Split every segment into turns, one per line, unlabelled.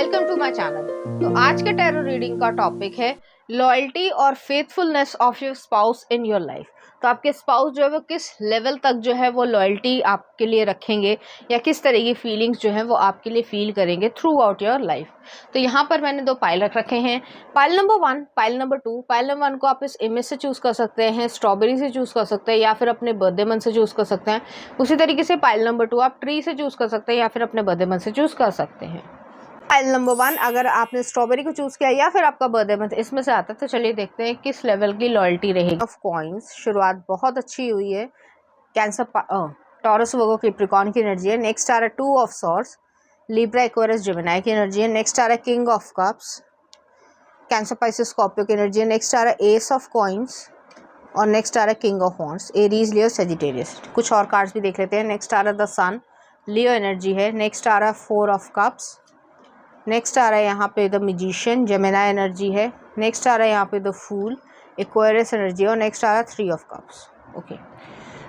Welcome to my channel. तो आज के टैरो रीडिंग का टॉपिक है लॉयल्टी और faithfulness of your spouse in your life. तो आपके स्पाउस जो है वो किस लेवल तक जो है वो लॉयल्टी आपके लिए रखेंगे या किस तरह की फीलिंग्स जो है वो आपके लिए फील करेंगे थ्रू आउट योर लाइफ। तो यहाँ पर मैंने दो पाइल रख रखे हैं, pile number 1, pile number 2। Pile number 1 को आप इस इमेज से चूज़ कर सकते हैं, स्ट्रॉबेरी से चूज़ कर सकते हैं या फिर अपने बर्थडे मंथ से चूज़ कर सकते हैं। उसी तरीके से पाइल नंबर 2 आप ट्री से चूज़ कर सकते हैं या फिर अपने बर्थडे मंथ से चूज़ कर सकते हैं। पाइल नंबर 1 अगर आपने स्ट्रॉबेरी को चूज़ किया या फिर आपका बर्थडे मंथ इसमें से आता है, तो चलिए देखते हैं किस लेवल की लॉयल्टी रहेगी। ऑफ कॉइन्स, शुरुआत बहुत अच्छी हुई है। कैंसर, टॉरस, वर्गो, कैप्रिकॉर्न की एनर्जी है। नेक्स्ट आ रहा है 2 of swords, Libra, Aquarius, Gemini की एनर्जी है। नेक्स्ट आ रहा है king of cups, cancer, Pisces, Scorpio की एनर्जी है। नेक्स्ट आ रहा है एस ऑफ कॉइन्स और नेक्स्ट आ रहा है king of wands, Aries, Leo, Sagittarius. कुछ और कार्ड्स भी देख लेते हैं। नेक्स्ट आ रहा है द सन, लियो एनर्जी है। नेक्स्ट आ रहा है 4 ऑफ कप्स। नेक्स्ट आ रहा है यहाँ पे द मैजिशियन, जेमिनी एनर्जी है। नेक्स्ट आ रहा है यहाँ पे द फूल, एक्वेरियस एनर्जी है। और नेक्स्ट आ रहा है 3 ऑफ कप्स। ओके,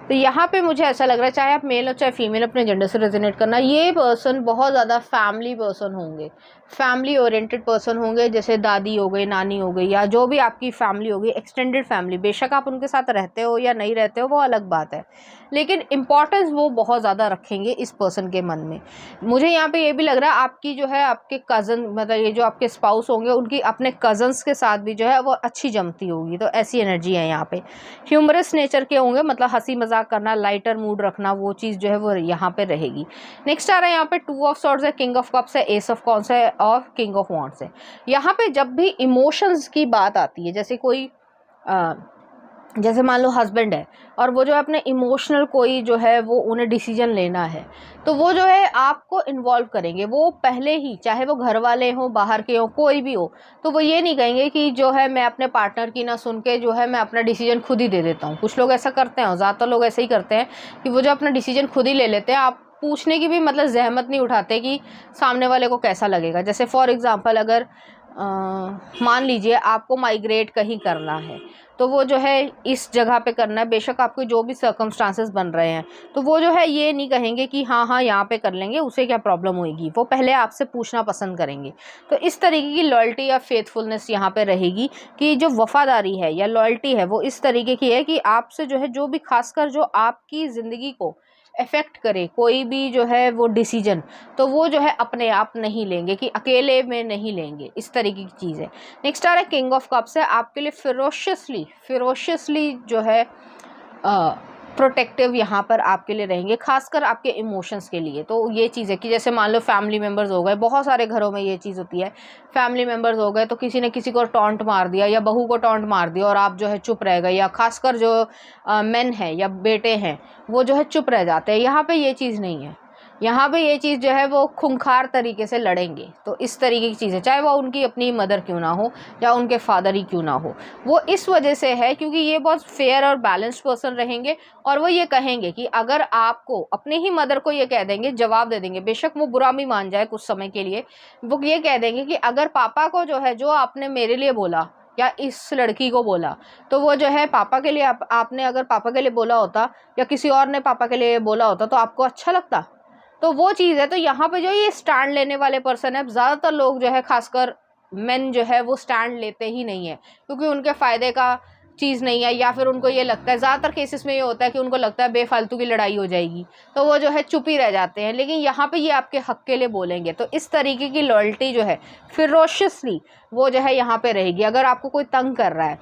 तो यहाँ पे मुझे ऐसा लग रहा है, चाहे आप मेल हो चाहे फीमेल, अपने जेंडर से रेजोनेट करना, ये पर्सन बहुत ज़्यादा फैमिली पर्सन होंगे, फैमिली ओरिएंटेड पर्सन होंगे। जैसे दादी हो गई, नानी हो गई, या जो भी आपकी फैमिली होगी, एक्सटेंडेड फैमिली। बेशक आप उनके साथ रहते हो या नहीं रहते हो वो अलग बात है, लेकिन इम्पॉर्टेंस वो बहुत ज़्यादा रखेंगे इस पर्सन के मन में। मुझे यहाँ पे ये भी लग रहा है आपकी जो है आपके कज़न, मतलब ये जो आपके स्पाउस होंगे उनकी अपने कज़न्स के साथ भी जो है वो अच्छी जमती होगी। तो ऐसी एनर्जी है यहाँ पे। ह्यूमरस नेचर के होंगे, मतलब हंसी मजाक करना, लाइटर मूड रखना, वो चीज़ जो है वो यहाँ पे रहेगी। नेक्स्ट आ रहा है यहाँ पे 2 ऑफ सॉर्ड्स है, किंग ऑफ कप्स है, एस ऑफ कॉन्स है और किंग ऑफ वॉन्ड्स है। यहाँ पे जब भी इमोशंस की बात आती है, जैसे कोई जैसे मान लो हस्बैंड है और वो जो है अपने इमोशनल कोई जो है वो उन्हें डिसीजन लेना है, तो वो जो है आपको इन्वॉल्व करेंगे। वो पहले ही, चाहे वो घर वाले हों, बाहर के हों, कोई भी हो, तो वो ये नहीं कहेंगे कि जो है मैं अपने पार्टनर की ना सुन के जो है मैं अपना डिसीजन खुद ही दे देता हूँ। कुछ लोग ऐसा करते हैं, ज़्यादातर लोग ऐसे ही करते हैं कि वो जो अपना डिसीजन खुद ही ले लेते हैं। आप पूछने की भी मतलब जहमत नहीं उठाते कि सामने वाले को कैसा लगेगा। जैसे फॉर एग्ज़ाम्पल अगर मान लीजिए आपको माइग्रेट कहीं करना है, तो वो जो है इस जगह पे करना है, बेशक आपके जो भी सर्कमस्टांसेस बन रहे हैं, तो वो जो है ये नहीं कहेंगे कि हाँ हाँ यहाँ पे कर लेंगे, उसे क्या प्रॉब्लम होगी। वो पहले आपसे पूछना पसंद करेंगे। तो इस तरीके की लॉयल्टी या फेथफुलनेस यहाँ पे रहेगी कि जो वफ़ादारी है या लॉयल्टी है वो इस तरीके की है कि आपसे जो है जो भी, खासकर जो आपकी ज़िंदगी को इफ़ेक्ट करे कोई भी जो है वो डिसीजन, तो वो जो है अपने आप नहीं लेंगे, कि अकेले में नहीं लेंगे। इस तरीके की चीज़ है। नेक्स्ट आ रहा है किंग ऑफ कप्स है, आपके लिए फिरोशियसली जो है प्रोटेक्टिव यहाँ पर आपके लिए रहेंगे, खासकर आपके इमोशंस के लिए। तो ये चीज़ है कि जैसे मान लो फैमिली मेम्बर्स हो गए, बहुत सारे घरों में ये चीज़ होती है, फैमिली मेम्बर्स हो गए तो किसी ने किसी को टॉन्ट मार दिया या बहू को टॉन्ट मार दिया और आप जो है चुप रह गए, या खासकर जो मेन हैं या बेटे हैं वो जो है चुप रह जाते हैं। यहाँ पे ये चीज़ नहीं है। यहाँ पे ये चीज़ जो है वो खूंखार तरीके से लड़ेंगे। तो इस तरीके की चीज़ है, चाहे वो उनकी अपनी मदर क्यों ना हो या उनके फादर ही क्यों ना हो। वो इस वजह से है क्योंकि ये बहुत फेयर और बैलेंस्ड पर्सन रहेंगे। और वो ये कहेंगे कि अगर आपको अपने ही मदर को ये कह देंगे, जवाब दे देंगे, बेशक वो बुरा भी मान जाए कुछ समय के लिए, वो ये कह देंगे कि अगर पापा को जो है, जो आपने मेरे लिए बोला या इस लड़की को बोला, तो वो जो है पापा के लिए, आपने अगर पापा के लिए बोला होता या किसी और ने पापा के लिए बोला होता तो आपको अच्छा लगता। तो वो चीज़ है। तो यहाँ पे जो ये स्टैंड लेने वाले पर्सन है, ज़्यादातर लोग जो है, खासकर मेन जो है वो स्टैंड लेते ही नहीं है, क्योंकि उनके फ़ायदे का चीज़ नहीं है, या फिर उनको ये लगता है, ज़्यादातर केसेस में ये होता है कि उनको लगता है बेफालतू की लड़ाई हो जाएगी, तो वो जो है चुप ही रह जाते हैं। लेकिन यहाँ पे ये आपके हक के लिए बोलेंगे। तो इस तरीके की लॉयल्टी जो है फिरोशियसली वो जो है यहाँ पे रहेगी। अगर आपको कोई तंग कर रहा है,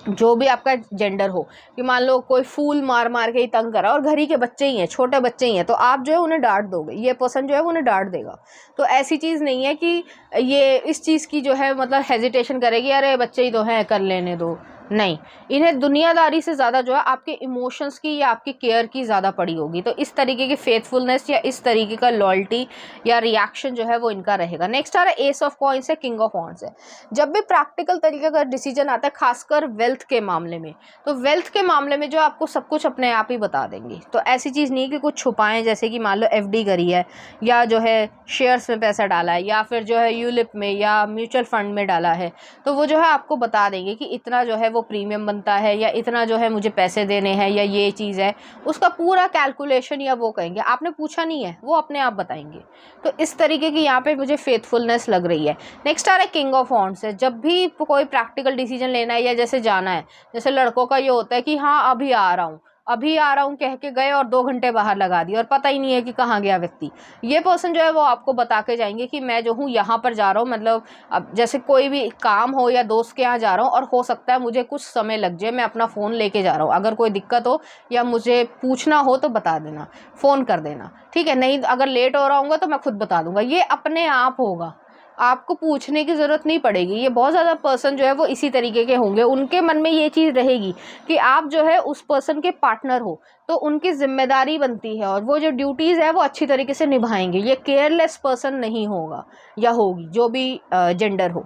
जो भी आपका जेंडर हो, कि मान लो कोई फूल मार मार के ही तंग करा और घर ही के बच्चे ही हैं, छोटे बच्चे ही हैं, तो आप जो है उन्हें डांट दोगे, ये पर्सन जो है उन्हें डांट देगा। तो ऐसी चीज़ नहीं है कि ये इस चीज़ की जो है मतलब हेजिटेशन करेगी, अरे बच्चे ही तो हैं कर लेने दो। नहीं, इन्हें दुनियादारी से ज़्यादा जो है आपके इमोशंस की या आपकी केयर की ज़्यादा पड़ी होगी। तो इस तरीके की फेथफुलनेस या इस तरीके का लॉयल्टी या रिएक्शन जो है वो इनका रहेगा। नेक्स्ट आ रहा है एस ऑफ कॉइन्स है, किंग ऑफ वॉन्ड्स है। जब भी प्रैक्टिकल तरीके का डिसीजन आता है, खासकर वेल्थ के मामले में, तो वेल्थ के मामले में जो आपको सब कुछ अपने आप ही बता देंगे। तो ऐसी चीज़ नहीं कि कुछ छुपाएं, जैसे कि मान लो एफडी करी है या जो है शेयर्स में पैसा डाला है या फिर जो है यूलिप में या म्यूचुअल फंड में डाला है, तो वो जो है आपको बता देंगे कि इतना जो है वो प्रीमियम बनता है, या इतना जो है मुझे पैसे देने हैं, या ये चीज़ है, उसका पूरा कैलकुलेशन या वो कहेंगे, आपने पूछा नहीं है, वो अपने आप बताएंगे। तो इस तरीके की यहाँ पे मुझे फेथफुलनेस लग रही है। नेक्स्ट आ रहा है किंग ऑफ वॉन्ड्स है। जब भी कोई प्रैक्टिकल डिसीजन लेना है या जैसे जाना है, जैसे लड़कों का ये होता है कि हाँ अभी आ रहा हूँ, अभी आ रहा हूँ कह के गए और 2 घंटे बाहर लगा दिए और पता ही नहीं है कि कहाँ गया व्यक्ति। ये पर्सन जो है वो आपको बता के जाएंगे कि मैं जो हूँ यहाँ पर जा रहा हूँ, मतलब अब जैसे कोई भी काम हो या दोस्त के यहाँ जा रहा हूँ और हो सकता है मुझे कुछ समय लग जाए, मैं अपना फ़ोन लेके जा रहा हूँ, अगर कोई दिक्कत हो या मुझे पूछना हो तो बता देना, फ़ोन कर देना, ठीक है, नहीं अगर लेट हो रहा हूँगा तो मैं खुद बता दूँगा। ये अपने आप होगा, आपको पूछने की ज़रूरत नहीं पड़ेगी। ये बहुत ज़्यादा पर्सन जो है वो इसी तरीके के होंगे, उनके मन में ये चीज़ रहेगी कि आप जो है उस पर्सन के पार्टनर हो, तो उनकी ज़िम्मेदारी बनती है और वो जो ड्यूटीज़ है वो अच्छी तरीके से निभाएंगे। ये केयरलेस पर्सन नहीं होगा या होगी, जो भी जेंडर हो।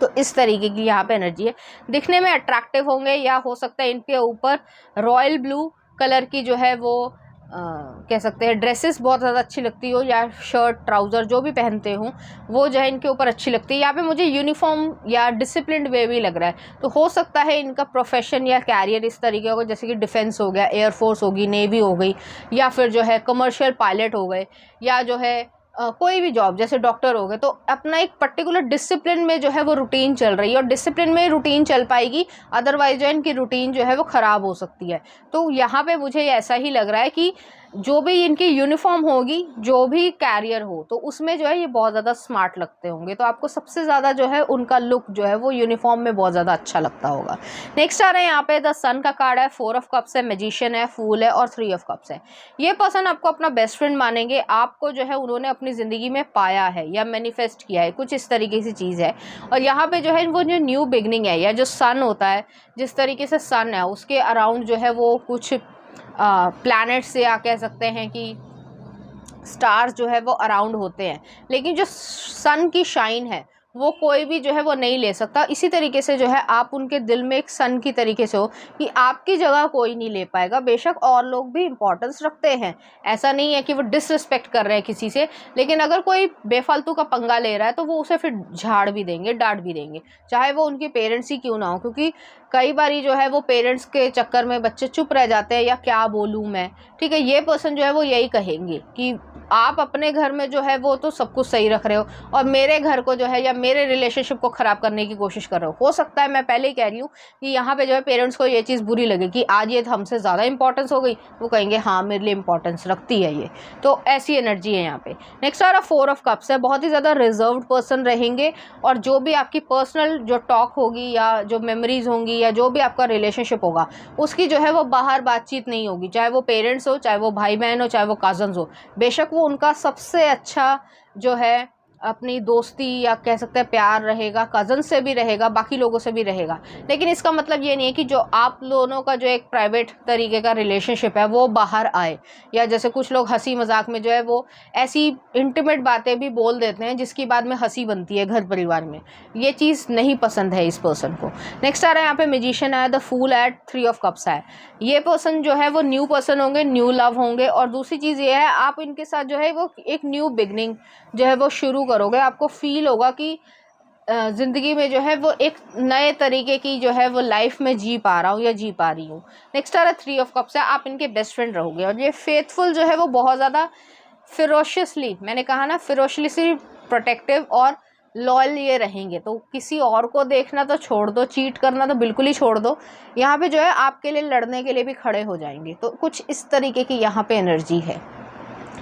तो इस तरीके की यहाँ पे एनर्जी है। दिखने में अट्रैक्टिव होंगे, या हो सकता है इनके ऊपर रॉयल ब्लू कलर की जो है वो कह सकते हैं ड्रेसेस बहुत ज़्यादा अच्छी लगती हो, या शर्ट ट्राउज़र जो भी पहनते हों वो जो है इनके ऊपर अच्छी लगती है। यहाँ पे मुझे यूनिफॉर्म या डिसिप्लिन्ड वे भी लग रहा है। तो हो सकता है इनका प्रोफेशन या कैरियर इस तरीके होगा, जैसे कि डिफेंस हो गया, एयरफोर्स होगी, नेवी हो गई, या फिर जो है कमर्शियल पायलट हो गए, या जो है कोई भी जॉब जैसे डॉक्टर हो गए। तो अपना एक पर्टिकुलर डिसिप्लिन में जो है वो रूटीन चल रही है, और डिसिप्लिन में रूटीन चल पाएगी, अदरवाइज जो है इनकी रूटीन जो है वो ख़राब हो सकती है। तो यहाँ पे मुझे ऐसा ही लग रहा है कि जो भी इनकी यूनिफॉर्म होगी, जो भी कैरियर हो, तो उसमें जो है ये बहुत ज़्यादा स्मार्ट लगते होंगे। तो आपको सबसे ज़्यादा जो है उनका लुक जो है वो यूनिफॉर्म में बहुत ज़्यादा अच्छा लगता होगा। नेक्स्ट आ रहा है यहाँ पे द सन का कार्ड है, 4 ऑफ कप्स है, मैजिशियन है, फूल है और 3 ऑफ कप्स है। ये पर्सन आपको अपना बेस्ट फ्रेंड मानेंगे, आपको जो है उन्होंने अपनी ज़िंदगी में पाया है या मैनिफेस्ट किया है, कुछ इस तरीके की चीज़ है। और यहाँ पे जो है वो जो न्यू बिगनिंग है, या जो सन होता है, जिस तरीके से सन है उसके अराउंड जो है वो कुछ प्लैनेट्स या कह सकते हैं कि स्टार्स जो है वो अराउंड होते हैं, लेकिन जो सन की शाइन है वो कोई भी जो है वो नहीं ले सकता। इसी तरीके से जो है आप उनके दिल में एक सन की तरीके से हो कि आपकी जगह कोई नहीं ले पाएगा। बेशक और लोग भी इम्पोर्टेंस रखते हैं, ऐसा नहीं है कि वो डिसरिस्पेक्ट कर रहे हैं किसी से, लेकिन अगर कोई बेफालतू का पंगा ले रहा है तो वो उसे फिर झाड़ भी देंगे, डांट भी देंगे, चाहे वो उनके पेरेंट्स ही क्यों ना हो। क्योंकि कई बारी जो है वो पेरेंट्स के चक्कर में बच्चे चुप रह जाते हैं, या क्या बोलूँ मैं, ठीक है। ये पर्सन जो है वो यही कहेंगे कि आप अपने घर में जो है वो तो सब कुछ सही रख रहे हो, और मेरे घर को जो है या मेरे रिलेशनशिप को ख़राब करने की कोशिश कर रहे हो सकता है, मैं पहले ही कह रही हूँ कि यहाँ पे जो है पेरेंट्स को ये चीज़ बुरी लगे कि आज ये हमसे ज़्यादा इंपॉर्टेंस हो गई, वो कहेंगे हाँ मेरे लिए इंपॉर्टेंस रखती है ये। तो ऐसी एनर्जी है यहाँ पे। नेक्स्ट आ रहा 4 ऑफ कप्स है, बहुत ही ज़्यादा रिजर्व्ड पर्सन रहेंगे, और जो भी आपकी पर्सनल जो टॉक होगी या जो मेमोरीज होंगी या जो भी आपका रिलेशनशिप होगा उसकी जो है वो बाहर बातचीत नहीं होगी, चाहे वो पेरेंट्स हो, चाहे वो भाई बहन हो, चाहे वो कज़न्स हो। बेशक वो उनका सबसे अच्छा जो है अपनी दोस्ती या कह सकते हैं प्यार रहेगा, कज़न से भी रहेगा, बाकी लोगों से भी रहेगा, लेकिन इसका मतलब ये नहीं है कि जो आप दोनों का जो एक प्राइवेट तरीके का रिलेशनशिप है वो बाहर आए। या जैसे कुछ लोग हंसी मजाक में जो है वो ऐसी इंटीमेट बातें भी बोल देते हैं जिसकी बाद में हंसी बनती है घर परिवार में, ये चीज़ नहीं पसंद है इस पर्सन को। नेक्स्ट आ रहा है यहाँ पे मैजिशियन है, द फूल है, 3 ऑफ कप्स है। ये पर्सन जो है वो न्यू पर्सन होंगे, न्यू लव होंगे, और दूसरी चीज़ ये है आप इनके साथ जो है वो एक न्यू बिगनिंग जो है वो शुरू करोगे। आपको फील होगा कि ज़िंदगी में जो है वो एक नए तरीके की जो है वो लाइफ में जी पा रहा हूँ या जी पा रही हूँ। नेक्स्ट आ रहा है 3 ऑफ कप्स है, आप इनके बेस्ट फ्रेंड रहोगे, और ये फेथफुल जो है वो बहुत ज़्यादा फिरोशियसली, मैंने कहा ना फिरोशियसली प्रोटेक्टिव और लॉयल ये रहेंगे। तो किसी और को देखना तो छोड़ दो, चीट करना तो बिल्कुल ही छोड़ दो, यहाँ पे जो है आपके लिए लड़ने के लिए भी खड़े हो जाएंगे। तो कुछ इस तरीके की यहाँ पे एनर्जी है,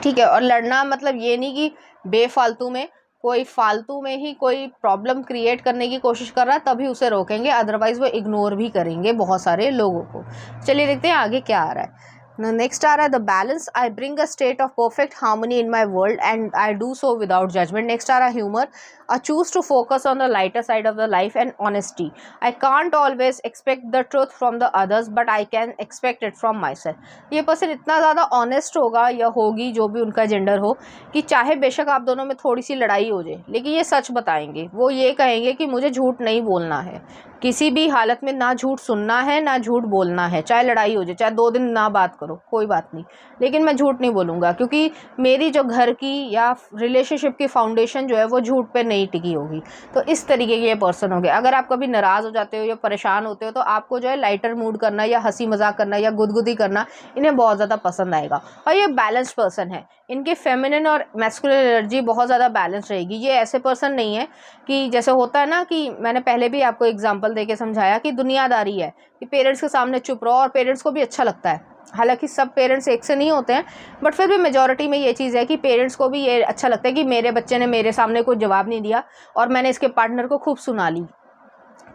ठीक है। और लड़ना मतलब ये नहीं कि बेफालतू में, कोई फालतू में ही कोई प्रॉब्लम क्रिएट करने की कोशिश कर रहा है तभी उसे रोकेंगे, अदरवाइज वो इग्नोर भी करेंगे बहुत सारे लोगों को। चलिए देखते हैं आगे क्या आ रहा है। नेक्स्ट आ रहा है the balance, I bring a state of perfect harmony in my world and I do so without judgement. Next आ रहा है humour, I choose to focus on the lighter side of the life and honesty. I can't always expect the truth from the others, but I can expect it from myself. ये person इतना ज़्यादा honest होगा या होगी, जो भी उनका gender हो, कि चाहे बेशक आप दोनों में थोड़ी सी लड़ाई हो जाए, लेकिन ये सच बताएंगे। वो ये कहेंगे कि मुझे झूठ नहीं बोलना है, किसी भी हालत में ना झूठ सुनना है ना झूठ बोलना है, चाहे लड़ाई हो जाए, चाहे 2 दिन ना बात करो, कोई बात नहीं, लेकिन मैं झूठ नहीं बोलूँगा, क्योंकि मेरी जो घर की या रिलेशनशिप की फाउंडेशन जो है वो झूठ पे नहीं टिकी होगी। तो इस तरीके के ये पर्सन होंगे। अगर आप कभी नाराज़ हो जाते हो या परेशान होते हो तो आपको जो है लाइटर मूड करना या हंसी मजाक करना या गुदगुदी करना इन्हें बहुत ज़्यादा पसंद आएगा। और ये बैलेंस पर्सन है, इनके फेमिनिन और मैस्कुलिन एनर्जी बहुत ज़्यादा बैलेंस रहेगी। ये ऐसे पर्सन नहीं है कि जैसे होता है ना कि मैंने पहले भी आपको एग्जांपल देके समझाया कि दुनियादारी है कि पेरेंट्स के सामने चुप रहो, और पेरेंट्स को भी अच्छा लगता है। हालांकि सब पेरेंट्स एक से नहीं होते हैं, बट फिर भी मेजॉरिटी में ये चीज़ है कि पेरेंट्स को भी ये अच्छा लगता है कि मेरे बच्चे ने मेरे सामने कोई जवाब नहीं दिया और मैंने इसके पार्टनर को खूब सुना ली।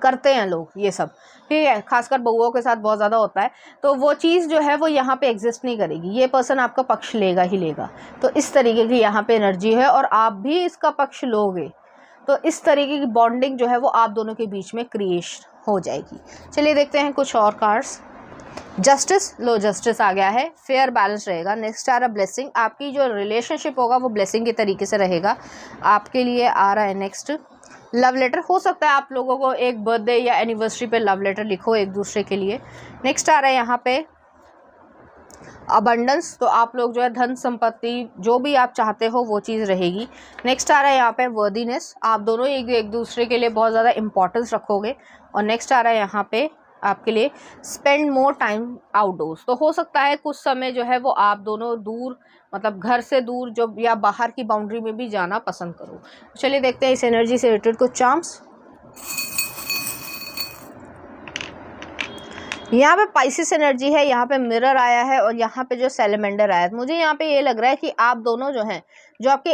करते हैं लोग ये सब, ठीक है, खासकर बहुओं के साथ बहुत ज़्यादा होता है। तो वो चीज़ जो है वो यहाँ पे एग्जिस्ट नहीं करेगी, ये पर्सन आपका पक्ष लेगा ही लेगा। तो इस तरीके की यहाँ पे एनर्जी है और आप भी इसका पक्ष लोगे, तो इस तरीके की बॉन्डिंग जो है वो आप दोनों के बीच में क्रिएट हो जाएगी। चलिए देखते हैं कुछ और कार्ड्स। जस्टिस, लो जस्टिस आ गया है, फेयर बैलेंस रहेगा। नेक्स्ट आ रहा ब्लेसिंग, आपकी जो रिलेशनशिप होगा वो ब्लेसिंग के तरीके से रहेगा आपके लिए। आ रहा है नेक्स्ट लव लेटर, हो सकता है आप लोगों को एक बर्थडे या एनिवर्सरी पे लव लेटर लिखो एक दूसरे के लिए। नेक्स्ट आ रहा है यहाँ पे अबंडेंस, तो आप लोग जो है धन संपत्ति जो भी आप चाहते हो वो चीज़ रहेगी। नेक्स्ट आ रहा है यहाँ पे वर्दीनेस, आप दोनों एक दूसरे के लिए बहुत ज़्यादा इंपॉर्टेंस रखोगे। और नेक्स्ट आ रहा है यहाँ पे आपके लिए स्पेंड मोर टाइम आउटडोर्स, तो हो सकता है कुछ समय जो है वो आप दोनों दूर, मतलब घर से दूर जो या बाहर की बाउंड्री में भी जाना पसंद करो। चलिए देखते हैं इस एनर्जी से रिलेटेड कुछ चार्म्स। यहाँ पे पाइसिस एनर्जी है, यहाँ पे मिरर आया है और यहाँ पे जो सैलेमेंडर आया है। मुझे यहाँ पे ये लग रहा है कि आप दोनों जो हैं, जो आपके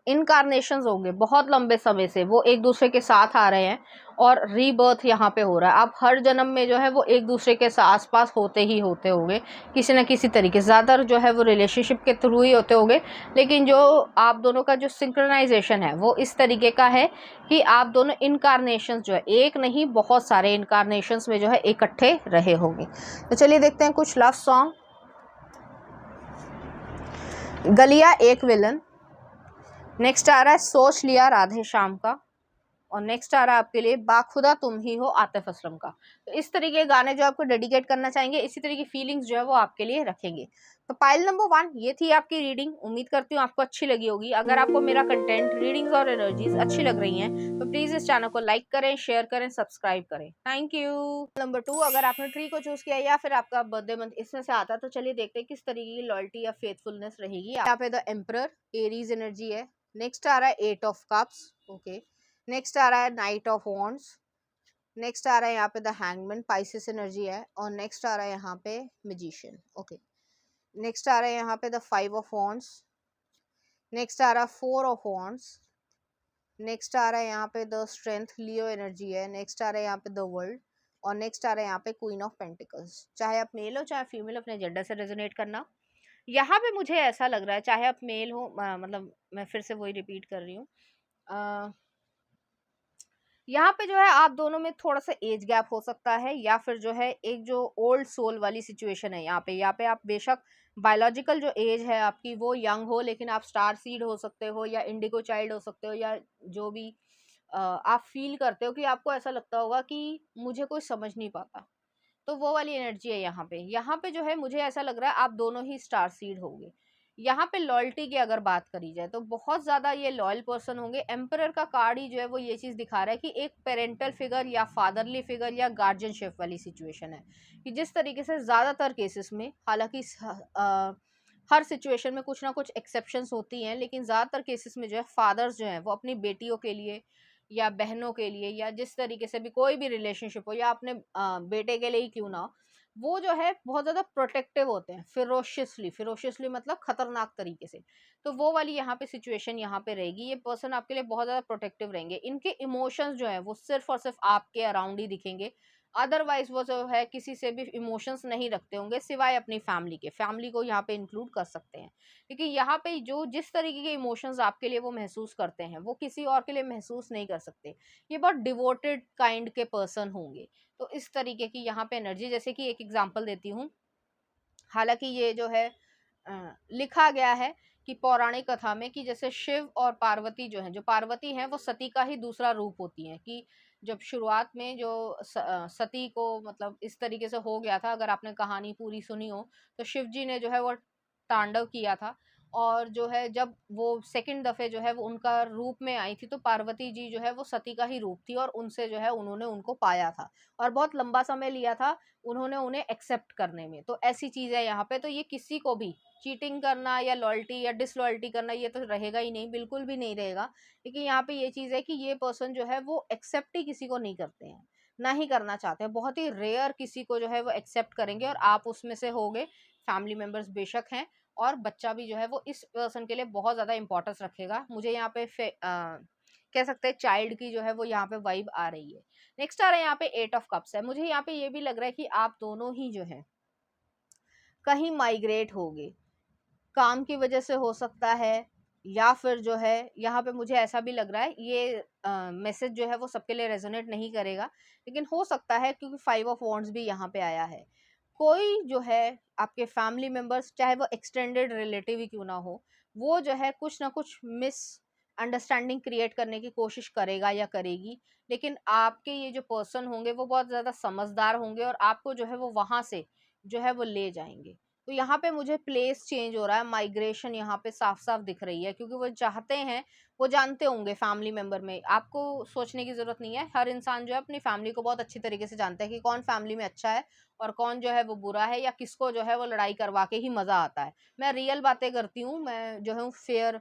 इनकारनेशंस होंगे बहुत लंबे समय से, वो एक दूसरे के साथ आ रहे हैं और रीबर्थ यहाँ पे हो रहा है। आप हर जन्म में जो है वो एक दूसरे के आस पास होते ही होते होंगे किसी न किसी तरीके से, ज़्यादातर जो है वो रिलेशनशिप के थ्रू ही होते होंगे। लेकिन जो आप दोनों का जो सिंक्रोनाइजेशन है वो इस तरीके का है कि आप दोनों इनकारनेशंस जो है, एक नहीं बहुत सारे इनकारनेशंस में जो है इकट्ठे रहे होंगे। तो चलिए देखते हैं कुछ लव सॉन्ग। गलिया एक विलन, नेक्स्ट आ रहा है सोच लिया राधे श्याम का, और नेक्स्ट आ रहा है आपके लिए बाखुदा तुम ही हो आतिफ असलम का। तो इस तरीके के गाने जो आपको डेडिकेट करना चाहेंगे, इसी तरह की फीलिंग्स जो है वो आपके लिए रखेंगे। तो पाइल नंबर 1 ये थी आपकी रीडिंग, उम्मीद करती हूँ आपको अच्छी लगी होगी। अगर आपको मेरा कंटेंट, रीडिंग्स और एनर्जीज अच्छी लग रही हैं तो प्लीज इस चैनल को लाइक करें, शेयर करें, सब्सक्राइब करें। Thank you. नंबर 2, अगर आपने ट्री को चूज किया या फिर आपका बर्थडे मंथ इसमें से आता है तो चलिए देखते हैं किस तरीके की लॉयल्टी या फेथफुलनेस रहेगी। यहाँ पे द एम्परर, एरीज एनर्जी है। नेक्स्ट आ रहा है 8 ऑफ कप्स, ओके। नेक्स्ट आ रहा है नाइट ऑफ वॉन्ड्स। नेक्स्ट आ रहा है यहाँ पे द हैंगमैन, पाइसेस एनर्जी है। और नेक्स्ट आ रहा है यहाँ पे मैजिशियन, ओके। नेक्स्ट आ रहा है यहाँ पे द 5 ऑफ वॉन्ड्स। नेक्स्ट आ रहा है 4 ऑफ वॉन्ड्स। नेक्स्ट आ रहा है यहाँ पे द स्ट्रेंथ, लियो एनर्जी है। नेक्स्ट आ रहा है यहाँ पे द वर्ल्ड। और नेक्स्ट आ रहा है यहाँ पे क्वीन ऑफ पेंटिकल्स। चाहे आप मेल हो चाहे फीमेल, अपने जेंडर से रेजोनेट करना। यहाँ पे मुझे ऐसा लग रहा है चाहे आप मेल हो, मतलब मैं फिर से वही रिपीट कर रही हूँ, यहाँ पे जो है आप दोनों में थोड़ा सा एज गैप हो सकता है, या फिर जो है एक जो ओल्ड सोल वाली सिचुएशन है यहाँ पे आप बेशक बायोलॉजिकल जो एज है आपकी वो यंग हो, लेकिन आप स्टार सीड हो सकते हो या इंडिगो चाइल्ड हो सकते हो, या जो भी आप फील करते हो कि आपको ऐसा लगता होगा कि मुझे कोई समझ नहीं पाता। तो वो वाली एनर्जी है यहाँ पे जो है मुझे ऐसा लग रहा है आप दोनों ही स्टार सीड होंगे। यहाँ पे लॉयल्टी की अगर बात करी जाए तो बहुत ज़्यादा ये लॉयल पर्सन होंगे। एम्परर का कार्ड ही जो है वो ये चीज़ दिखा रहा है कि एक पेरेंटल फिगर या फादरली फिगर या गार्जियनशिप वाली सिचुएशन है, कि जिस तरीके से ज़्यादातर केसेस में, हालांकि हर सिचुएशन में कुछ ना कुछ एक्सेप्शंस होती हैं, लेकिन ज़्यादातर केसेस में जो है फादर्स जो हैं वो अपनी बेटियों के लिए या बहनों के लिए, या जिस तरीके से भी कोई भी रिलेशनशिप हो, या अपने बेटे के लिए ही क्यों ना हो, वो जो है बहुत ज़्यादा प्रोटेक्टिव होते हैं, फिरोशियसली मतलब खतरनाक तरीके से। तो वो वाली यहाँ पे सिचुएशन यहाँ पे रहेगी। ये पर्सन आपके लिए बहुत ज़्यादा प्रोटेक्टिव रहेंगे। इनके इमोशंस जो है वो सिर्फ और सिर्फ आपके अराउंड ही दिखेंगे। अदरवाइज वो जो है किसी से भी इमोशंस नहीं रखते होंगे सिवाय अपनी फैमिली के। फैमिली को यहाँ पे इंक्लूड कर सकते हैं, क्योंकि यहाँ पे जो जिस तरीके के इमोशंस आपके लिए वो महसूस करते हैं वो किसी और के लिए महसूस नहीं कर सकते। ये बहुत डिवोटेड काइंड के पर्सन होंगे। तो इस तरीके की यहाँ पे एनर्जी, जैसे कि एक एग्जांपल देती हूँ। हालांकि ये जो है लिखा गया है कि पौराणिक कथा में, कि जैसे शिव और पार्वती जो हैं, जो पार्वती हैं वो सती का ही दूसरा रूप होती हैं, कि जब शुरुआत में जो सती को मतलब इस तरीके से हो गया था, अगर आपने कहानी पूरी सुनी हो, तो शिव जी ने जो है वो तांडव किया था और जो है जब वो सेकंड दफ़े जो है वो उनका रूप में आई थी, तो पार्वती जी जो है वो सती का ही रूप थी और उनसे जो है उन्होंने उनको पाया था और बहुत लंबा समय लिया था उन्होंने उन्हें एक्सेप्ट करने में। तो ऐसी चीज़ है यहाँ पे, तो ये किसी को भी चीटिंग करना या लॉयल्टी या डिसलॉयल्टी करना ये तो रहेगा ही नहीं, बिल्कुल भी नहीं रहेगा। क्योंकि यहाँ पे ये चीज़ है कि ये पर्सन जो है वो एक्सेप्ट ही किसी को नहीं करते हैं, ना ही करना चाहते हैं। बहुत ही रेयर किसी को जो है वो एक्सेप्ट करेंगे और आप उसमें से होगे। फैमिली मेंबर्स बेशक हैं और बच्चा भी जो है वो इस पर्सन के लिए बहुत ज़्यादा इंपॉर्टेंस रखेगा। मुझे यहाँ पे कह सकते हैं चाइल्ड की जो है वो यहाँ पे वाइब आ रही है। नेक्स्ट आ रहा है यहाँ पे 8 ऑफ कप्स है। मुझे यहाँ पे ये भी लग रहा है कि आप दोनों ही जो है कहीं माइग्रेट होगे, काम की वजह से हो सकता है, या फिर जो है यहाँ पे मुझे ऐसा भी लग रहा है, ये मैसेज जो है वो सबके लिए रेजोनेट नहीं करेगा, लेकिन हो सकता है क्योंकि 5 ऑफ वॉन्ड्स भी यहाँ पे आया है। कोई जो है आपके फैमिली मेंबर्स, चाहे वो एक्सटेंडेड रिलेटिव ही क्यों ना हो, वो जो है कुछ ना कुछ मिस अंडरस्टैंडिंग क्रिएट करने की कोशिश करेगा या करेगी। लेकिन आपके ये जो पर्सन होंगे वो बहुत ज़्यादा समझदार होंगे और आपको जो है वो वहाँ से जो है वो ले जाएंगे। तो यहाँ पे मुझे प्लेस चेंज हो रहा है, माइग्रेशन यहाँ पे साफ साफ दिख रही है, क्योंकि वो चाहते हैं, वो जानते होंगे फैमिली मेंबर में, आपको सोचने की ज़रूरत नहीं है, हर इंसान जो है अपनी फैमिली को बहुत अच्छी तरीके से जानता है कि कौन फैमिली में अच्छा है और कौन जो है वो बुरा है, या किसको जो है वो लड़ाई करवा के ही मज़ा आता है। मैं रियल बातें करती हूँ, मैं जो हूँ फेयर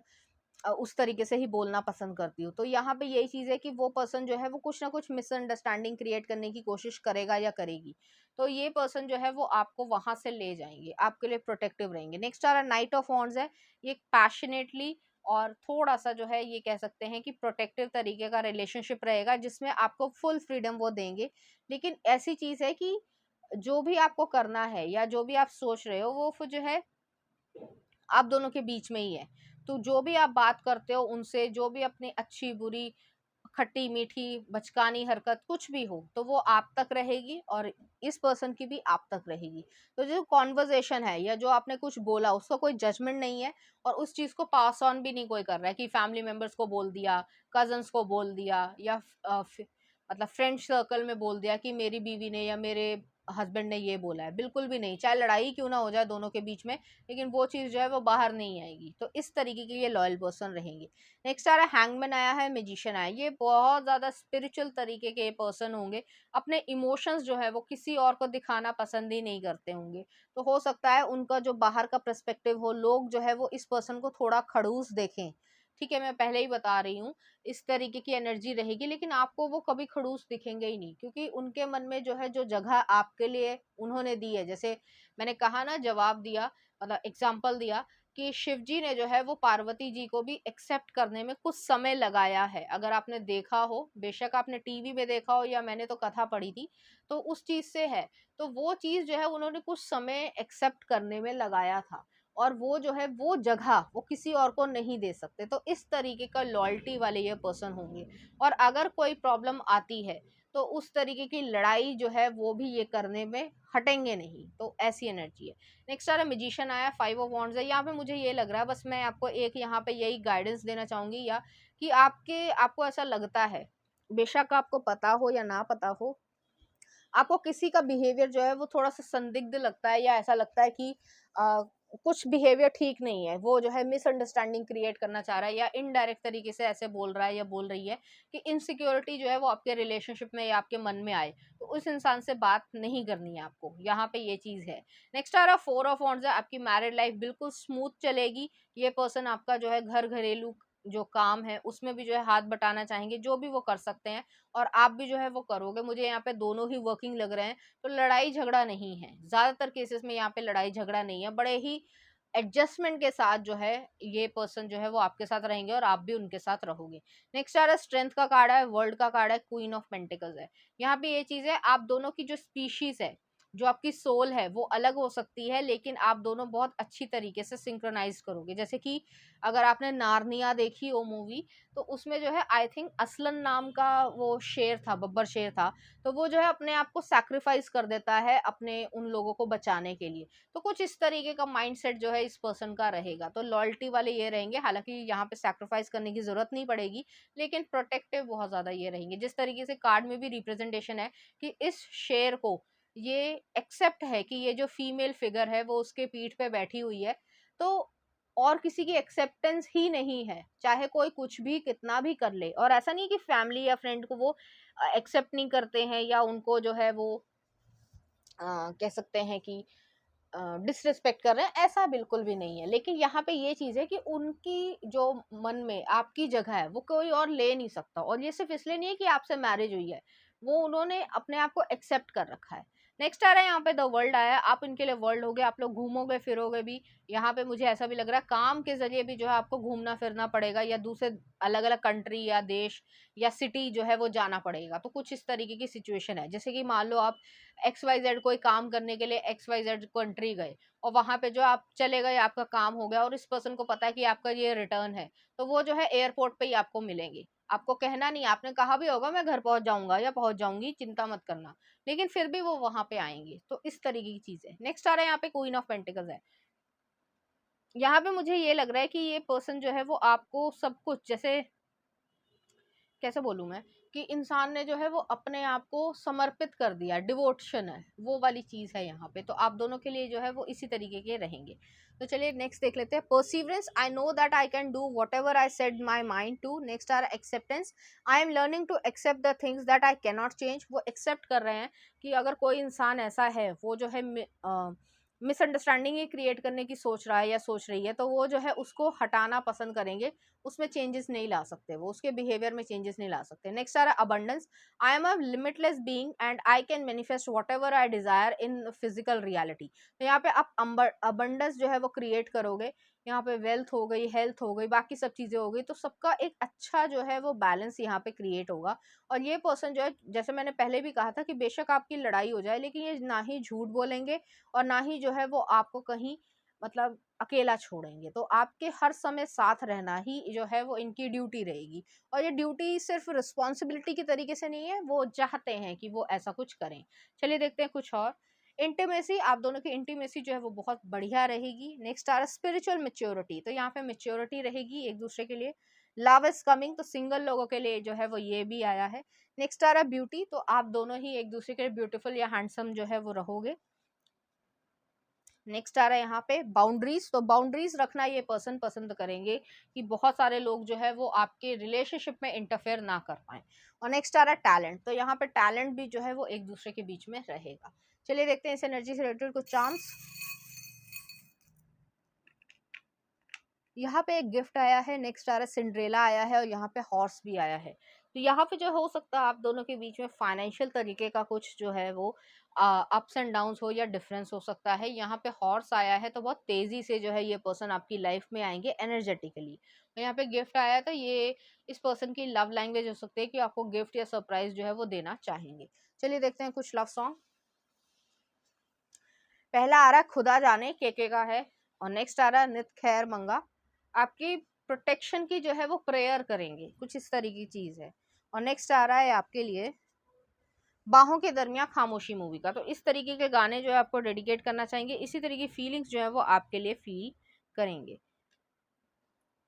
उस तरीके से ही बोलना पसंद करती हूँ। तो यहाँ पे यही चीज़ है कि वो पर्सन जो है वो कुछ ना कुछ मिसअंडरस्टैंडिंग क्रिएट करने की कोशिश करेगा या करेगी। तो ये पर्सन जो है वो आपको वहाँ से ले जाएंगे, आपके लिए प्रोटेक्टिव रहेंगे। नेक्स्ट आ रहा है नाइट ऑफ वॉन्ड्स है। ये पैशनेटली और थोड़ा सा जो है ये कह सकते हैं कि प्रोटेक्टिव तरीके का रिलेशनशिप रहेगा, जिसमें आपको फुल फ्रीडम वो देंगे। लेकिन ऐसी चीज़ है कि जो भी आपको करना है या जो भी आप सोच रहे हो वो फिर जो है आप दोनों के बीच में ही है। तो जो भी आप बात करते हो उनसे, जो भी अपनी अच्छी बुरी, खट्टी मीठी बचकानी हरकत कुछ भी हो, तो वो आप तक रहेगी और इस पर्सन की भी आप तक रहेगी। तो जो कॉन्वर्जेशन है या जो आपने कुछ बोला उसका कोई जजमेंट नहीं है, और उस चीज़ को पास ऑन भी नहीं कोई कर रहा है कि फैमिली मेंबर्स को बोल दिया, कजन्स को बोल दिया, या मतलब फ्रेंड सर्कल में बोल दिया कि मेरी बीवी ने या मेरे हस्बैंड ने ये बोला है। बिल्कुल भी नहीं, चाहे लड़ाई क्यों ना हो जाए दोनों के बीच में, लेकिन वो चीज़ जो है वो बाहर नहीं आएगी। तो इस तरीके के ये लॉयल पर्सन रहेंगे। नेक्स्ट आ रहा है हैंगमैन आया है, मैजिशियन आया है। ये बहुत ज़्यादा स्पिरिचुअल तरीके के पर्सन होंगे। अपने इमोशंस जो है वो किसी और को दिखाना पसंद ही नहीं करते होंगे। तो हो सकता है उनका जो बाहर का पर्सपेक्टिव हो, लोग जो है वो इस पर्सन को थोड़ा खड़ूस देखें। ठीक है, मैं पहले ही बता रही हूँ, इस तरीके की एनर्जी रहेगी, लेकिन आपको वो कभी खड़ूस दिखेंगे ही नहीं, क्योंकि उनके मन में जो है जो जगह आपके लिए उन्होंने दी है, जैसे मैंने कहा ना, जवाब दिया, मतलब एग्जाम्पल दिया कि शिव जी ने जो है वो पार्वती जी को भी एक्सेप्ट करने में कुछ समय लगाया है। अगर आपने देखा हो, बेशक आपने टीवी में देखा हो या मैंने तो कथा पढ़ी थी, तो उस चीज से है। तो वो चीज जो है उन्होंने कुछ समय एक्सेप्ट करने में लगाया था, और वो जो है वो जगह वो किसी और को नहीं दे सकते। तो इस तरीके का लॉयल्टी वाले ये पर्सन होंगे। और अगर कोई प्रॉब्लम आती है तो उस तरीके की लड़ाई जो है वो भी ये करने में हटेंगे नहीं। तो ऐसी एनर्जी है। नेक्स्ट आ रहा मैजिशियन आया, 5 ऑफ वॉन्ड्स है। यहाँ पे मुझे ये लग रहा है, बस मैं आपको एक यहाँ पे यही गाइडेंस देना चाहूंगी, या कि आपको ऐसा लगता है, बेशक आपको पता हो या ना पता हो, आपको किसी का बिहेवियर जो है वो थोड़ा सा संदिग्ध लगता है, या ऐसा लगता है कि कुछ बिहेवियर ठीक नहीं है, वो जो है मिसअंडरस्टैंडिंग क्रिएट करना चाह रहा है, या इनडायरेक्ट तरीके से ऐसे बोल रहा है या बोल रही है कि इनसिक्योरिटी जो है वो आपके रिलेशनशिप में या आपके मन में आए, तो उस इंसान से बात नहीं करनी है आपको। यहाँ पे ये चीज़ है। नेक्स्ट आ रहा 4 ऑफ वॉन्ड्स है। आपकी मैरिड लाइफ बिल्कुल स्मूथ चलेगी। ये पर्सन आपका जो है घर घरेलू जो काम है उसमें भी जो है हाथ बटाना चाहेंगे, जो भी वो कर सकते हैं, और आप भी जो है वो करोगे। मुझे यहाँ पे दोनों ही वर्किंग लग रहे हैं। तो लड़ाई झगड़ा नहीं है, ज्यादातर केसेस में यहाँ पे लड़ाई झगड़ा नहीं है, बड़े ही एडजस्टमेंट के साथ जो है ये पर्सन जो है वो आपके साथ रहेंगे और आप भी उनके साथ रहोगे। नेक्स्ट आ रहा है स्ट्रेंथ का कार्ड है, वर्ल्ड का कार्ड है, क्वीन ऑफ पेंटिकल्स है। यहाँ पे ये चीज है, आप दोनों की जो स्पीशीज है, जो आपकी सोल है वो अलग हो सकती है, लेकिन आप दोनों बहुत अच्छी तरीके से सिंक्रोनाइज करोगे। जैसे कि अगर आपने नार्निया देखी हो मूवी, तो उसमें जो है आई थिंक असलन नाम का वो शेर था, बब्बर शेर था, तो वो जो है अपने आप को सैक्रिफाइस कर देता है अपने उन लोगों को बचाने के लिए। तो कुछ इस तरीके का माइंडसेट जो है इस पर्सन का रहेगा। तो लॉयल्टी वाले ये रहेंगे, हालांकि यहाँ पे सैक्रिफाइस करने की जरूरत नहीं पड़ेगी, लेकिन प्रोटेक्टिव बहुत ज्यादा ये रहेंगे। जिस तरीके से कार्ड में भी रिप्रेजेंटेशन है कि इस शेर को ये एक्सेप्ट है कि ये जो फीमेल फिगर है वो उसके पीठ पे बैठी हुई है, तो और किसी की एक्सेप्टेंस ही नहीं है, चाहे कोई कुछ भी कितना भी कर ले। और ऐसा नहीं कि फैमिली या फ्रेंड को वो एक्सेप्ट नहीं करते हैं या उनको जो है वो कह सकते हैं कि डिसरिस्पेक्ट कर रहे हैं, ऐसा बिल्कुल भी नहीं है। लेकिन यहाँ पे ये चीज़ है कि उनकी जो मन में आपकी जगह है वो कोई और ले नहीं सकता। और ये सिर्फ इसलिए नहीं है कि आपसे मैरिज हुई है, वो उन्होंने अपने आप को एक्सेप्ट कर रखा है। नेक्स्ट आ रहा है यहाँ पे द वर्ल्ड आया, आप इनके लिए वर्ल्ड हो गए, आप लोग घूमोगे फिरोगे भी। यहाँ पे मुझे ऐसा भी लग रहा है काम के जरिए भी जो है आपको घूमना फिरना पड़ेगा, या दूसरे अलग अलग कंट्री या देश या सिटी जो है वो जाना पड़ेगा। तो कुछ इस तरीके की सिचुएशन है, जैसे कि मान लो आप XYZ कोई काम करने के लिए XYZ कंट्री गए, और वहां पे जो आप चले गए, आपका काम हो गया और इस पर्सन को पता है कि आपका ये रिटर्न है, तो वो जो है एयरपोर्ट पे ही आपको मिलेंगे। आपको कहना नहीं, आपने कहा भी होगा मैं घर पहुंच जाऊंगा या पहुंच जाऊंगी, चिंता मत करना, लेकिन फिर भी वो वहां पे आएंगे। तो इस तरीके की चीज है। नेक्स्ट आ रहा है यहाँ पे क्वीन ऑफ पेंटिकल्स है। यहाँ पे मुझे ये लग रहा है कि ये पर्सन जो है वो आपको सब कुछ, जैसे कैसे बोलूँ मैं, कि इंसान ने जो है वो अपने आप को समर्पित कर दिया, डिवोशन है, वो वाली चीज़ है यहाँ पे। तो आप दोनों के लिए जो है वो इसी तरीके के रहेंगे। तो चलिए नेक्स्ट देख लेते हैं। Perseverance, I know that I can do whatever I set my mind to. Next are acceptance, I am learning to accept the things that I can not change. वो एक्सेप्ट कर रहे हैं कि अगर कोई इंसान ऐसा है वो जो है मिसअंडरस्टैंडिंग ही क्रिएट करने की सोच रहा है या सोच रही है, तो वो जो है उसको हटाना पसंद करेंगे। उसमें चेंजेस नहीं ला सकते, वो उसके बिहेवियर में चेंजेस नहीं ला सकते। नेक्स्ट आ रहा है abundance, I am a limitless being and I can manifest what ever I Dzire in physical reality. तो यहाँ पे आप अबंडेंस जो है वो क्रिएट करोगे। यहाँ पे वेल्थ हो गई, हेल्थ हो गई, बाकी सब चीजें हो गई, तो सबका एक अच्छा जो है वो बैलेंस यहाँ पे क्रिएट होगा। और ये पर्सन जो है, जैसे मैंने पहले भी कहा था कि बेशक आपकी लड़ाई हो जाए, लेकिन ये ना ही झूठ बोलेंगे और ना ही जो है वो आपको कहीं मतलब अकेला छोड़ेंगे। तो आपके हर समय साथ रहना ही जो है वो इनकी ड्यूटी रहेगी। और ये ड्यूटी सिर्फ रिस्पॉन्सिबिलिटी की तरीके से नहीं है, वो चाहते हैं कि वो ऐसा कुछ करें। चलिए देखते हैं कुछ और। इंटीमेसी, आप दोनों की इंटीमेसी जो है वो बहुत बढ़िया रहेगी। नेक्स्ट आ रहा है स्पिरिचुअल मेच्योरिटी, तो यहाँ पे मेच्योरिटी रहेगी एक दूसरे के लिए। लव इज कमिंग, तो सिंगल लोगों के लिए जो है वो ये भी आया है। नेक्स्ट आ रहा है ब्यूटी, तो आप दोनों ही एक दूसरे के लिए ब्यूटीफुल या हैंडसम जो है वो रहोगे। नेक्स्ट आ रहा है यहाँ पे बाउंड्रीज, तो बाउंड्रीज रखना ये पर्सन पसंद करेंगे कि बहुत सारे लोग जो है वो आपके रिलेशनशिप में इंटरफेयर ना कर पाए। और नेक्स्ट आ रहा है टैलेंट, तो यहाँ पे टैलेंट भी जो है वो एक दूसरे के बीच में रहेगा। चलिए देखते हैं इस एनर्जी से रिलेटेड कुछ चांस। यहाँ पे एक गिफ्ट आया है। नेक्स्ट आ रहा है सिंड्रेला आया है, और यहाँ पे हॉर्स भी आया है। तो यहाँ पे जो हो सकता है आप दोनों के बीच में फाइनेंशियल तरीके का कुछ जो है वो अप्स एंड डाउन्स हो या डिफरेंस हो सकता है। यहाँ पे हॉर्स आया है, तो बहुत तेजी से जो है ये पर्सन आपकी लाइफ में आएंगे एनर्जेटिकली। तो यहाँ पे गिफ्ट आया है, तो ये इस पर्सन की लव लैंग्वेज हो सकती है कि आपको गिफ्ट या सरप्राइज जो है वो देना चाहेंगे। चलिए देखते हैं कुछ लव सॉन्ग। पहला आ रहा है खुदा जाने, के का है। और नेक्स्ट आ रहा है नित खैर मंगा, आपकी प्रोटेक्शन की जो है वो प्रेयर करेंगे, कुछ इस तरीके की चीज है। और नेक्स्ट आ रहा है आपके लिए बाहों के दरमियान खामोशी मूवी का। तो इस तरीके के गाने जो है आपको डेडिकेट करना चाहेंगे, इसी तरीके की फीलिंग्स जो है वो आपके लिए फील करेंगे।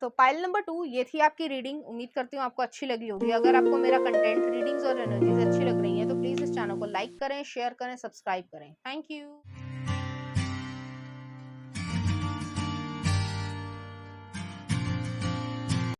तो पाइल नंबर 2 ये थी आपकी रीडिंग। उम्मीद करती हूँ आपको अच्छी लगी होगी। अगर आपको मेरा कंटेंट, रीडिंग्स और एनर्जीज अच्छी लग रही है तो प्लीज इस चैनल को लाइक करें, शेयर करें, सब्सक्राइब करें। Thank you.